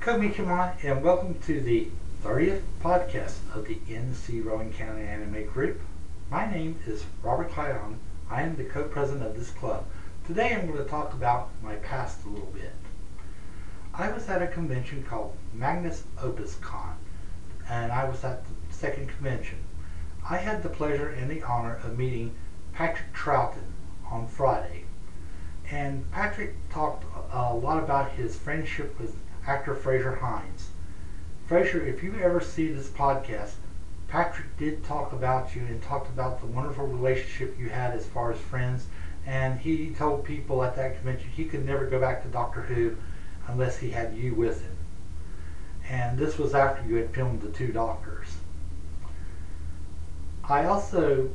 Konnichiwa, and welcome to the 30th podcast of the NC Rowan County Anime Group. My name is Robert Clown. I am the co-president of this club. Today I'm going to talk about my past a little bit. I was at a convention called Magnum Opus Con, and I was at the second convention. I had the pleasure and the honor of meeting Patrick Troughton on Friday. And Patrick talked a lot about his friendship with actor Fraser Hines. Fraser, if you ever see this podcast, Patrick did talk about you and talked about the wonderful relationship you had as far as friends, and he told people at that convention he could never go back to Doctor Who unless he had you with him. And this was after you had filmed The Two Doctors. I also,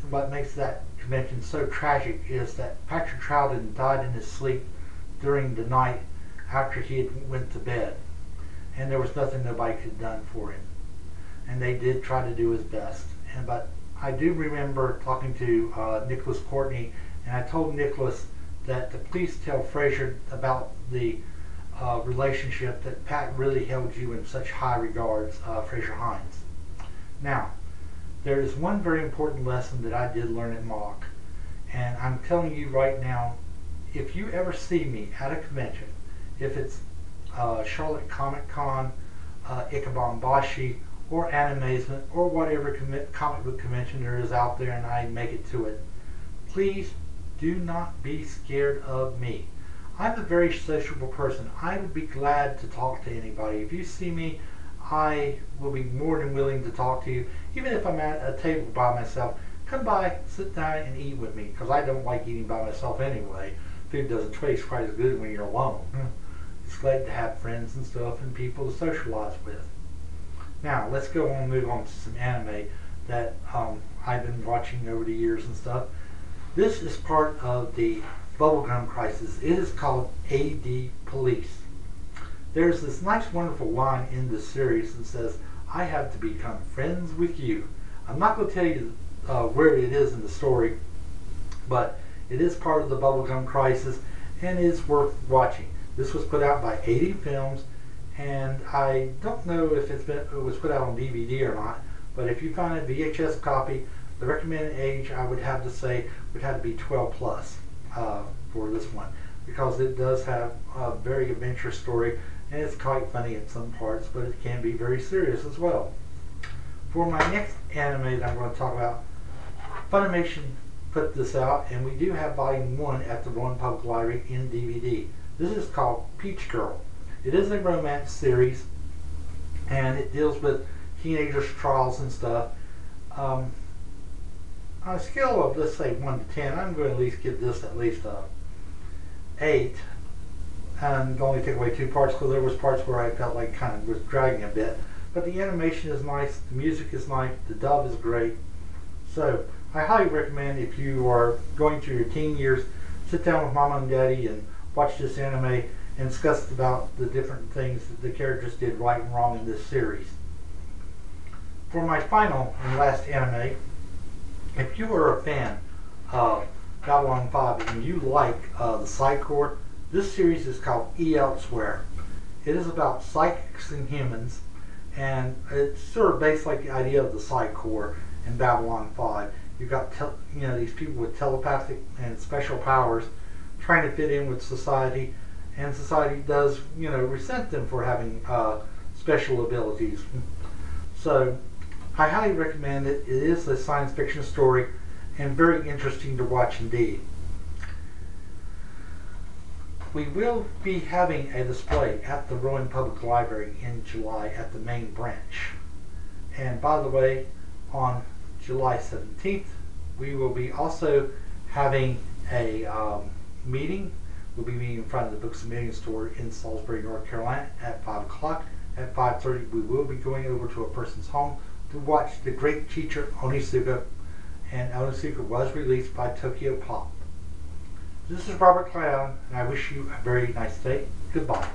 what makes that convention so tragic is that Patrick Troughton died in his sleep during the night after he had went to bed, and there was nothing nobody could have done for him, and they did try to do his best. But I do remember talking to Nicholas Courtney, and I told Nicholas that to please tell Fraser about the relationship that Pat really held you in such high regards, Fraser Hines. Now, there is one very important lesson that I did learn at Mock, and I'm telling you right now, if you ever see me at a convention, if it's Charlotte Comic Con, Ikebombashi, or Animazement, or whatever comic book convention there is out there and I make it to it, please do not be scared of me. I'm a very sociable person. I would be glad to talk to anybody. If you see me, I will be more than willing to talk to you. Even if I'm at a table by myself, come by, sit down, and eat with me, because I don't like eating by myself anyway. Food doesn't taste quite as good when you're alone. It's glad to have friends and stuff and people to socialize with. Now, let's go on and move on to some anime that I've been watching over the years and stuff. This is part of the Bubblegum Crisis. It is called AD Police. There's this nice, wonderful line in this series that says, "I have to become friends with you." I'm not going to tell you where it is in the story, but it is part of the Bubblegum Crisis and is worth watching. This was put out by 80 Films, and I don't know if it was put out on DVD or not, but if you find a VHS copy, the recommended age I would have to say would have to be 12 plus for this one, because it does have a very adventurous story, and it's quite funny in some parts, but it can be very serious as well. For my next anime that I'm going to talk about, Funimation put this out, and we do have volume 1 at the Rowan Public Library in DVD. This is called Peach Girl. It is a romance series, and it deals with teenagers' trials and stuff. On a scale of, let's say, 1 to 10, I'm going to at least give this at least a 8. And only take away 2 parts, because there was parts where I felt like kind of was dragging a bit. But the animation is nice, the music is nice, the dub is great. So I highly recommend, if you are going through your teen years, sit down with Mama and Daddy and watch this anime and discuss about the different things that the characters did right and wrong in this series. For my final and last anime, if you are a fan of Babylon 5 and you like the Psych Corps, this series is called E Elsewhere. It is about psychics and humans, and it's sort of based like the idea of the Psych Corps in Babylon 5. You've got these people with telepathic and special powers trying to fit in with society, and society does resent them for having special abilities. So I highly recommend it. It is a science fiction story and very interesting to watch indeed. We will be having a display at the Rowan Public Library in July at the main branch. And by the way, on July 17th, we will be also having a meeting. We'll be meeting in front of the Books and Millions store in Salisbury, North Carolina at 5 o'clock. At 5:30, we will be going over to a person's home to watch the great teacher Onizuka, and Onizuka was released by Tokyo Pop. This is Robert Clown, and I wish you a very nice day. Goodbye.